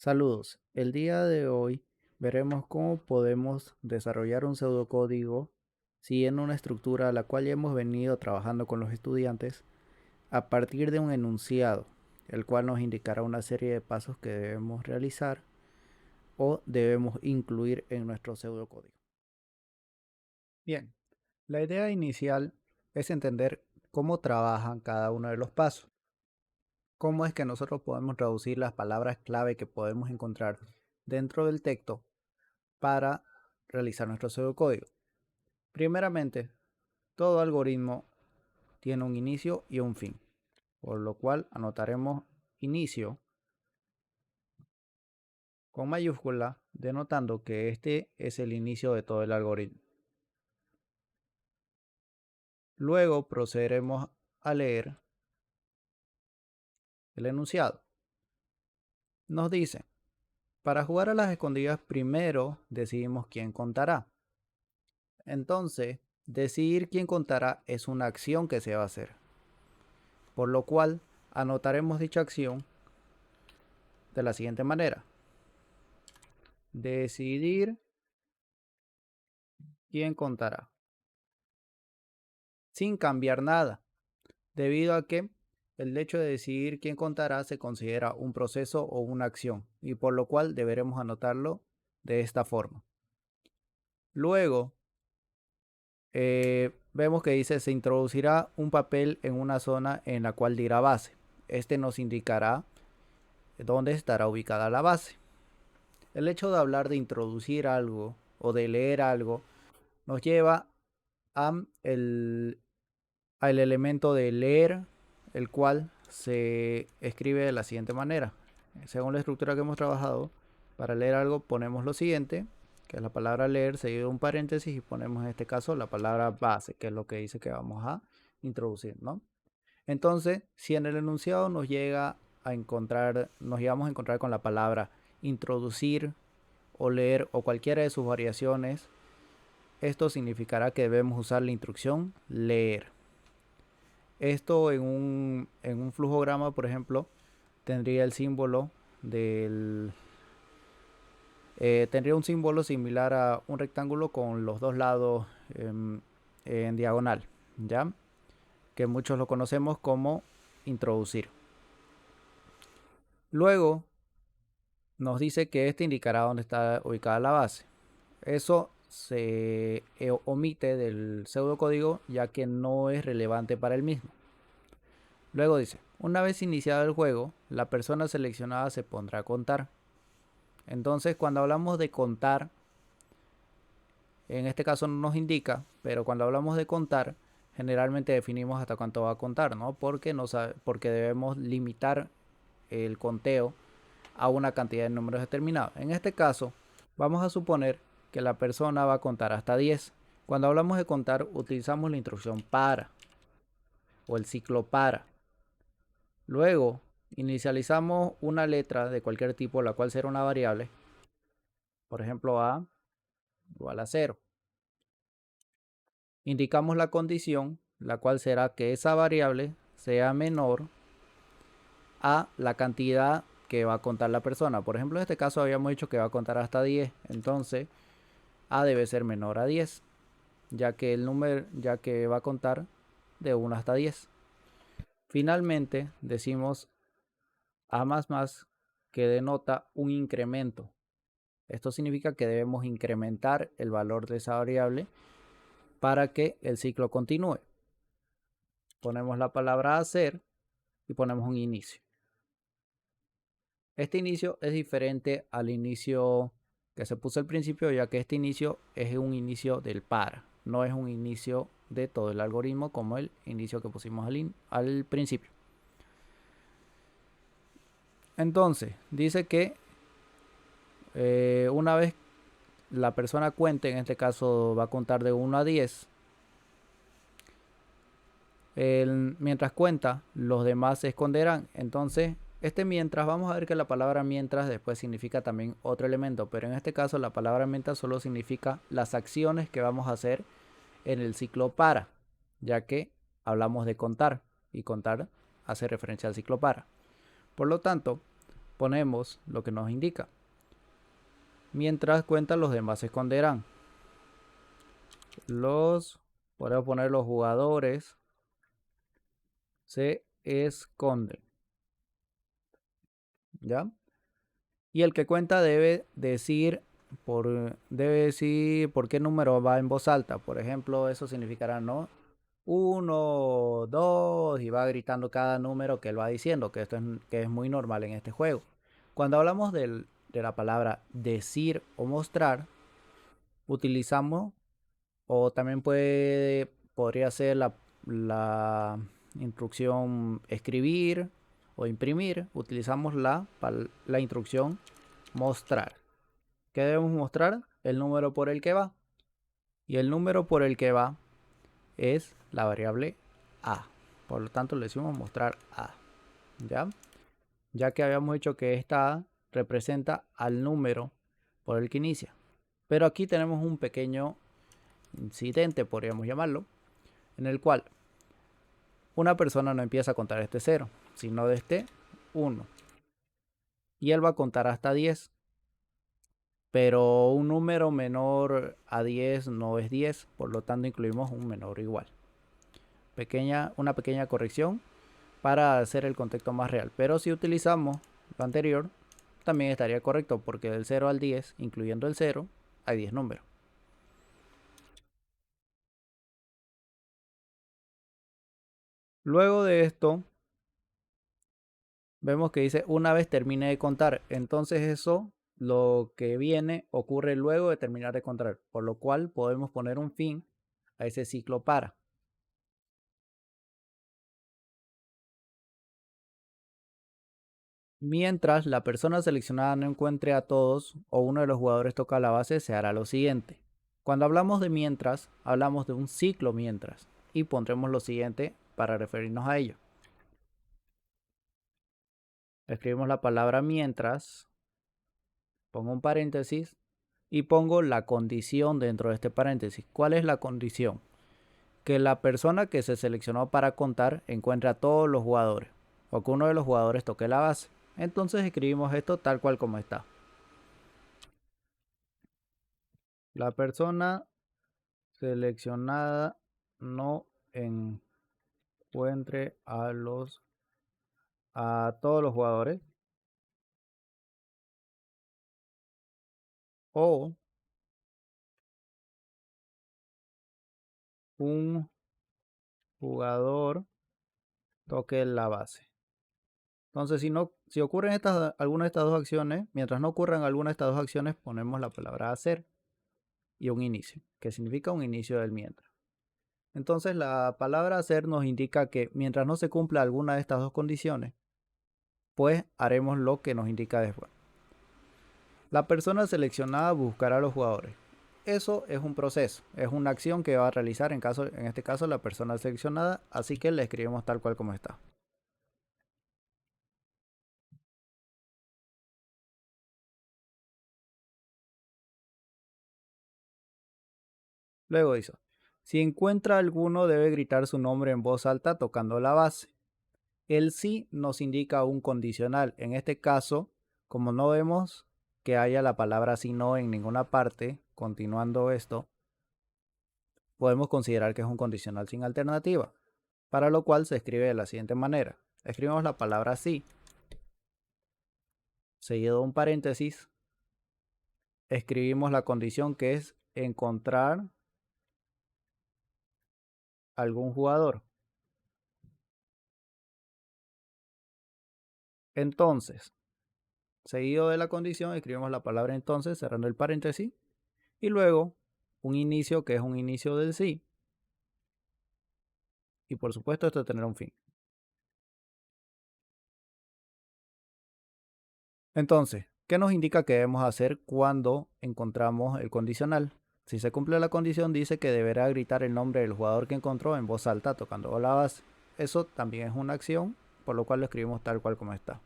Saludos, el día de hoy veremos cómo podemos desarrollar un pseudocódigo siguiendo una estructura a la cual ya hemos venido trabajando con los estudiantes a partir de un enunciado, el cual nos indicará una serie de pasos que debemos realizar o debemos incluir en nuestro pseudocódigo. Bien, la idea inicial es entender cómo trabajan cada uno de los pasos, cómo es que nosotros podemos traducir las palabras clave que podemos encontrar dentro del texto para realizar nuestro pseudocódigo. Primeramente, todo algoritmo tiene un inicio y un fin, por lo cual anotaremos inicio con mayúscula, denotando que este es el inicio de todo el algoritmo. Luego procederemos a leer el enunciado. Nos dice, para jugar a las escondidas primero decidimos quién contará. Entonces, decidir quién contará es una acción que se va a hacer, por lo cual anotaremos dicha acción de la siguiente manera. Decidir quién contará. Sin cambiar nada, debido a que el hecho de decidir quién contará se considera un proceso o una acción, y por lo cual deberemos anotarlo de esta forma. Luego, vemos que dice se introducirá un papel en una zona en la cual dirá base. Este nos indicará dónde estará ubicada la base. El hecho de hablar de introducir algo o de leer algo nos lleva a al elemento de leer, el cual se escribe de la siguiente manera. Según la estructura que hemos trabajado, para leer algo ponemos lo siguiente, que es la palabra leer seguido de un paréntesis, y ponemos en este caso la palabra base, que es lo que dice que vamos a introducir, ¿no? Entonces, si en el enunciado nos llegamos a encontrar con la palabra introducir o leer o cualquiera de sus variaciones, esto significará que debemos usar la instrucción leer. Esto en un flujograma, por ejemplo, tendría el símbolo del... tendría un símbolo similar a un rectángulo con los dos lados en diagonal, ¿ya? Que muchos lo conocemos como introducir. Luego nos dice que este indicará dónde está ubicada la base. Eso se omite del pseudocódigo ya que no es relevante para el mismo. Luego dice, una vez iniciado el juego, la persona seleccionada se pondrá a contar. Entonces, cuando hablamos de contar, en este caso no nos indica, pero cuando hablamos de contar, generalmente definimos hasta cuánto va a contar, ¿no? Porque debemos limitar el conteo a una cantidad de números determinados. En este caso, vamos a suponer que la persona va a contar hasta 10. Cuando hablamos de contar, utilizamos la instrucción para o el ciclo para. Luego, inicializamos una letra de cualquier tipo, la cual será una variable. Por ejemplo, a igual a 0. Indicamos la condición, la cual será que esa variable sea menor a la cantidad que va a contar la persona. Por ejemplo, en este caso habíamos dicho que va a contar hasta 10. Entonces, a debe ser menor a 10, ya que va a contar de 1 hasta 10. Finalmente, decimos a más que denota un incremento. Esto significa que debemos incrementar el valor de esa variable para que el ciclo continúe. Ponemos la palabra hacer y ponemos un inicio. Este inicio es diferente al inicio que se puso al principio, ya que este inicio es un inicio del para, no es un inicio de todo el algoritmo como el inicio que pusimos al principio. Entonces, dice que una vez la persona cuente, en este caso va a contar de 1 a 10, mientras cuenta, los demás se esconderán. Entonces, mientras, vamos a ver que la palabra mientras después significa también otro elemento, pero en este caso la palabra mientras solo significa las acciones que vamos a hacer en el ciclo para, ya que hablamos de contar y contar hace referencia al ciclo para. Por lo tanto, ponemos lo que nos indica. Mientras cuenta, los demás se esconderán. Podemos poner los jugadores se esconden. ¿Ya? Y el que cuenta debe decir por qué número va en voz alta. Por ejemplo, eso significará, ¿no? 1, 2 y va gritando cada número que él va diciendo, que es muy normal en este juego. Cuando hablamos de la palabra decir o mostrar, utilizamos, o también podría ser la instrucción escribir o imprimir, utilizamos la instrucción mostrar. ¿Qué debemos mostrar? El número por el que va. Y el número por el que va es la variable A. Por lo tanto, le decimos mostrar A. ¿Ya? Ya que habíamos dicho que esta A representa al número por el que inicia. Pero aquí tenemos un pequeño incidente, podríamos llamarlo, en el cual una persona no empieza a contar este 0, sino de este 1. Y él va a contar hasta 10. Pero un número menor a 10 no es 10, por lo tanto incluimos un menor o igual. Una pequeña corrección para hacer el contexto más real. Pero si utilizamos lo anterior, también estaría correcto, porque del 0 al 10, incluyendo el 0, hay 10 números. Luego de esto, vemos que dice una vez termine de contar. Entonces eso, lo que viene, ocurre luego de terminar de contar. Por lo cual podemos poner un fin a ese ciclo para. Mientras la persona seleccionada no encuentre a todos o uno de los jugadores toca la base, se hará lo siguiente. Cuando hablamos de mientras, hablamos de un ciclo mientras y pondremos lo siguiente para referirnos a ello. Escribimos la palabra mientras, pongo un paréntesis y pongo la condición dentro de este paréntesis. ¿Cuál es la condición? Que la persona que se seleccionó para contar encuentre a todos los jugadores o que uno de los jugadores toque la base. Entonces escribimos esto tal cual como está. La persona seleccionada no encuentre a todos los jugadores o un jugador toque la base. Entonces, si ocurren alguna de estas dos acciones, mientras no ocurran alguna de estas dos acciones, ponemos la palabra hacer y un inicio, que significa un inicio del mientras. Entonces, la palabra hacer nos indica que mientras no se cumpla alguna de estas dos condiciones, pues haremos lo que nos indica después. La persona seleccionada buscará a los jugadores. Eso es un proceso, es una acción que va a realizar en este caso la persona seleccionada, así que la escribimos tal cual como está. Luego dice, si encuentra alguno debe gritar su nombre en voz alta tocando la base. El sí nos indica un condicional. En este caso, como no vemos que haya la palabra si no en ninguna parte, continuando esto, podemos considerar que es un condicional sin alternativa, para lo cual se escribe de la siguiente manera. Escribimos la palabra sí, seguido de un paréntesis, escribimos la condición que es encontrar algún jugador. Entonces, seguido de la condición, escribimos la palabra entonces, cerrando el paréntesis, y luego un inicio que es un inicio del sí. Y por supuesto esto tendrá un fin. Entonces, ¿qué nos indica que debemos hacer cuando encontramos el condicional? Si se cumple la condición, dice que deberá gritar el nombre del jugador que encontró en voz alta tocando la base. Eso también es una acción, por lo cual lo escribimos tal cual como está.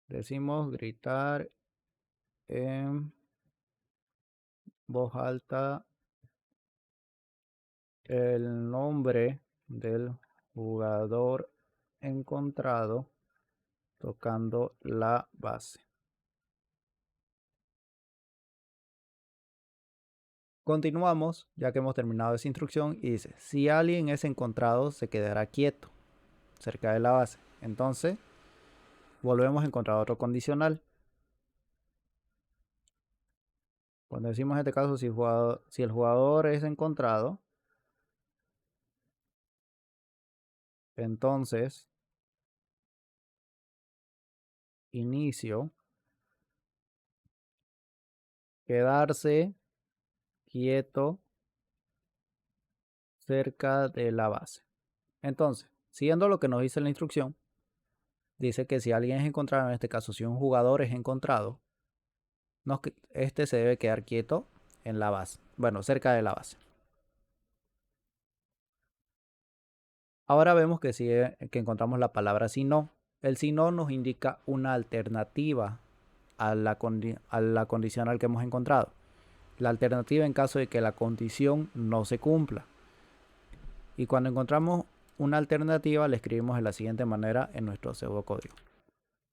Decimos gritar en voz alta el nombre del jugador encontrado tocando la base. Continuamos, ya que hemos terminado esa instrucción, y dice, si alguien es encontrado, se quedará quieto cerca de la base. Entonces, volvemos a encontrar otro condicional. Cuando decimos en este caso, si el jugador es encontrado, entonces, inicio, quedarse quieto cerca de la base. Entonces, siguiendo lo que nos dice la instrucción, dice que si alguien es encontrado, en este caso si un jugador es encontrado, este se debe quedar quieto en la base, bueno, cerca de la base. Ahora vemos que que encontramos la palabra si no. El si no nos indica una alternativa a la condicional que hemos encontrado. La alternativa en caso de que la condición no se cumpla. Y cuando encontramos una alternativa, la escribimos de la siguiente manera en nuestro pseudocódigo.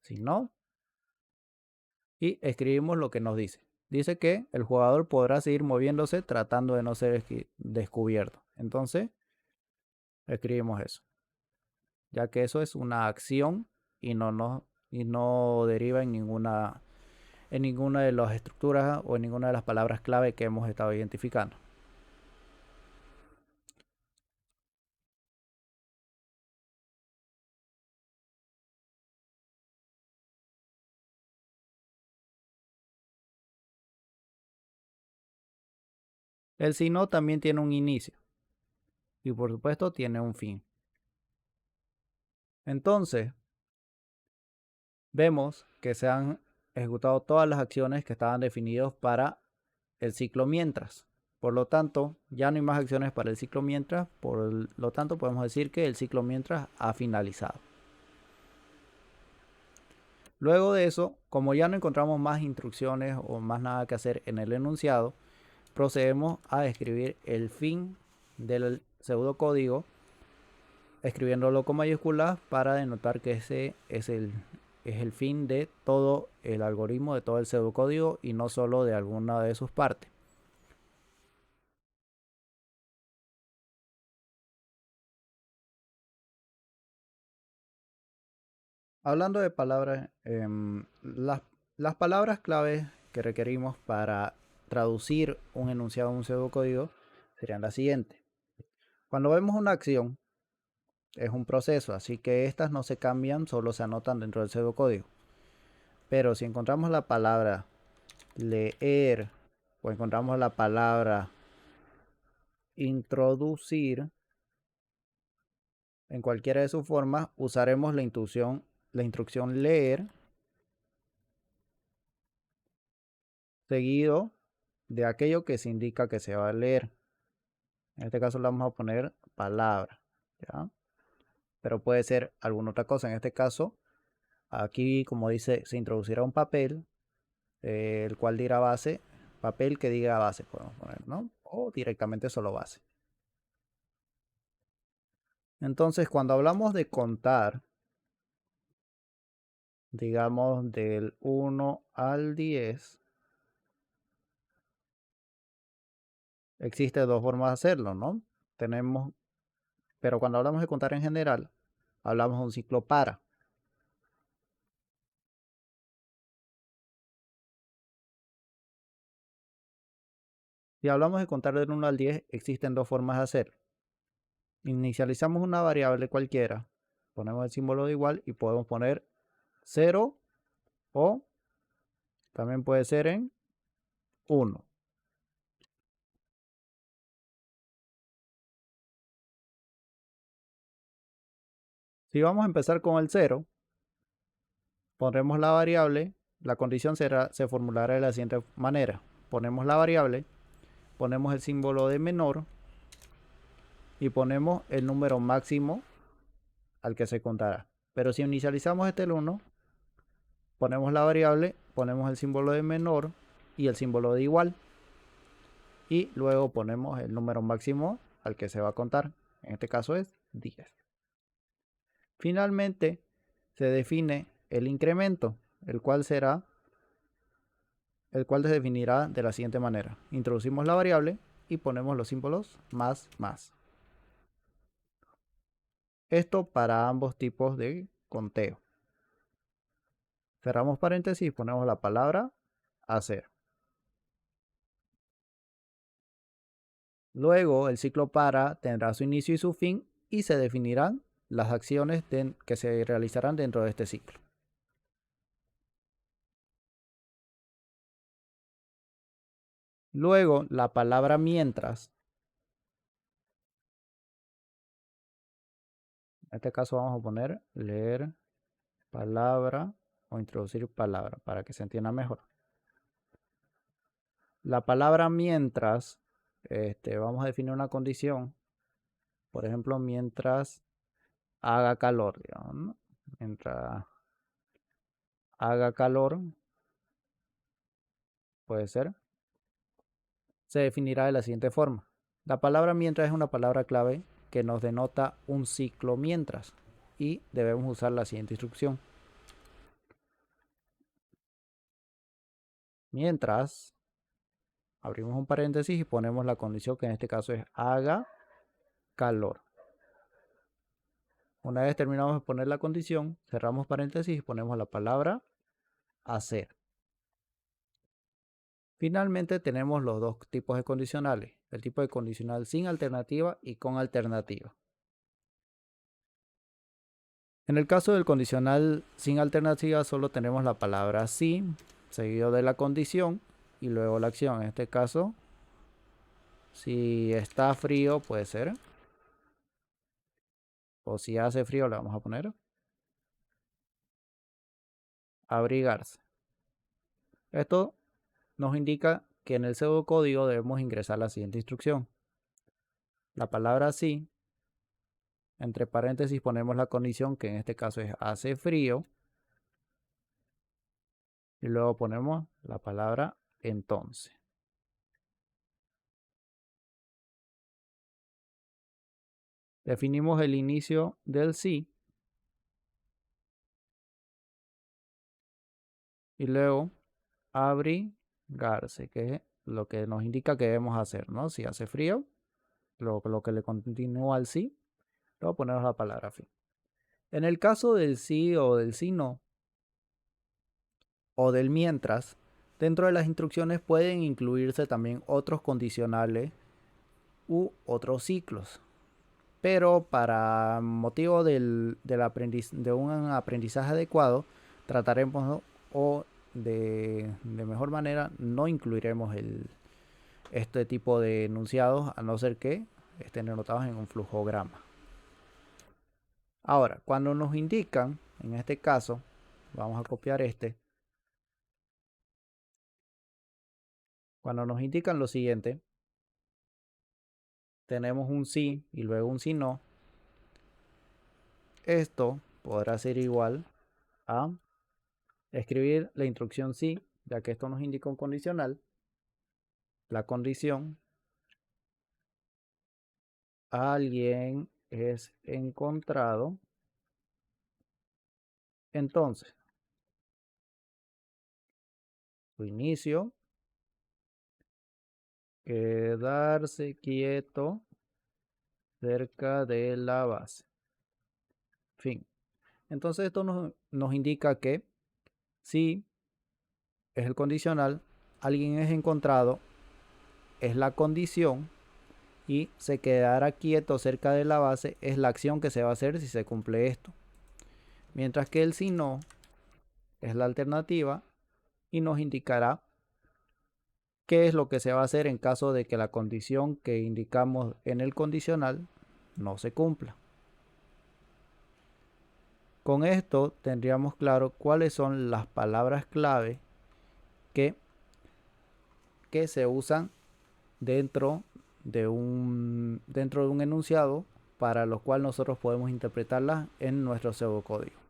Si no, y escribimos lo que nos dice. Dice que el jugador podrá seguir moviéndose tratando de no ser descubierto. Entonces, escribimos eso, ya que eso es una acción y no deriva en ninguna de las estructuras o en ninguna de las palabras clave que hemos estado identificando. El si no también tiene un inicio y por supuesto tiene un fin. Entonces, vemos que se han ejecutado todas las acciones que estaban definidas para el ciclo mientras. Por lo tanto, ya no hay más acciones para el ciclo mientras, por lo tanto podemos decir que el ciclo mientras ha finalizado. Luego de eso, como ya no encontramos más instrucciones o más nada que hacer en el enunciado, procedemos a escribir el fin del pseudocódigo, escribiéndolo con mayúsculas para denotar que ese es el fin de todo el algoritmo, de todo el pseudocódigo y no solo de alguna de sus partes. Hablando de palabras, las palabras claves que requerimos para traducir un enunciado a un pseudocódigo serían las siguientes. Cuando vemos una acción, es un proceso, así que estas no se cambian, solo se anotan dentro del pseudocódigo. Pero si encontramos la palabra leer o encontramos la palabra introducir, en cualquiera de sus formas usaremos la instrucción leer seguido de aquello que se indica que se va a leer. En este caso le vamos a poner palabra, ¿ya? Pero puede ser alguna otra cosa. En este caso, aquí como dice, se introducirá un papel, el cual dirá base, papel que diga base, podemos poner, ¿no? O directamente solo base. Entonces, cuando hablamos de contar, digamos del 1 al 10, existe dos formas de hacerlo, ¿no? Pero cuando hablamos de contar en general, hablamos de un ciclo para. Si hablamos de contar del 1 al 10, existen dos formas de hacerlo. Inicializamos una variable cualquiera, ponemos el símbolo de igual y podemos poner 0 o también puede ser en 1. Si vamos a empezar con el 0, pondremos la variable, la condición se formulará de la siguiente manera. Ponemos la variable, ponemos el símbolo de menor y ponemos el número máximo al que se contará. Pero si inicializamos el 1, ponemos la variable, ponemos el símbolo de menor y el símbolo de igual. Y luego ponemos el número máximo al que se va a contar. En este caso es 10. Finalmente, se define el incremento, el cual se definirá de la siguiente manera. Introducimos la variable y ponemos los símbolos más. Esto para ambos tipos de conteo. Cerramos paréntesis y ponemos la palabra hacer. Luego el ciclo para tendrá su inicio y su fin y se definirán las acciones que se realizarán dentro de este ciclo. Luego la palabra mientras. En este caso vamos a poner leer palabra o introducir palabra para que se entienda mejor. La palabra mientras, vamos a definir una condición. Por ejemplo, mientras haga calor, digamos, ¿no? Mientras haga calor, puede ser, se definirá de la siguiente forma. La palabra mientras es una palabra clave que nos denota un ciclo mientras y debemos usar la siguiente instrucción. Mientras, abrimos un paréntesis y ponemos la condición que en este caso es haga calor. Una vez terminamos de poner la condición, cerramos paréntesis y ponemos la palabra hacer. Finalmente tenemos los dos tipos de condicionales, el tipo de condicional sin alternativa y con alternativa. En el caso del condicional sin alternativa solo tenemos la palabra sí, seguido de la condición y luego la acción. En este caso, si está frío puede ser, o si hace frío le vamos a poner abrigarse. Esto nos indica que en el pseudocódigo debemos ingresar la siguiente instrucción. La palabra sí, entre paréntesis ponemos la condición que en este caso es hace frío. Y luego ponemos la palabra entonces. Definimos el inicio del sí. Y luego abrigarse, que es lo que nos indica que debemos hacer, ¿no? Si hace frío, lo que le continúa al sí, luego ponemos la palabra fin. En el caso del sí o del sí no, o del mientras, dentro de las instrucciones pueden incluirse también otros condicionales u otros ciclos. Pero para motivo de un aprendizaje adecuado, trataremos de mejor manera no incluiremos este tipo de enunciados a no ser que estén anotados en un flujograma. Ahora, cuando nos indican, en este caso, vamos a copiar cuando nos indican lo siguiente, tenemos un sí y luego un sí no. Esto podrá ser igual a escribir la instrucción sí, ya que esto nos indica un condicional. La condición, alguien es encontrado. Entonces, su inicio, quedarse quieto cerca de la base. Fin. Entonces esto nos indica que si es el condicional, alguien es encontrado, es la condición, y se quedará quieto cerca de la base es la acción que se va a hacer si se cumple esto. Mientras que el si no es la alternativa y nos indicará qué es lo que se va a hacer en caso de que la condición que indicamos en el condicional no se cumpla. Con esto tendríamos claro cuáles son las palabras clave que se usan dentro de un enunciado para lo cual nosotros podemos interpretarlas en nuestro pseudocódigo.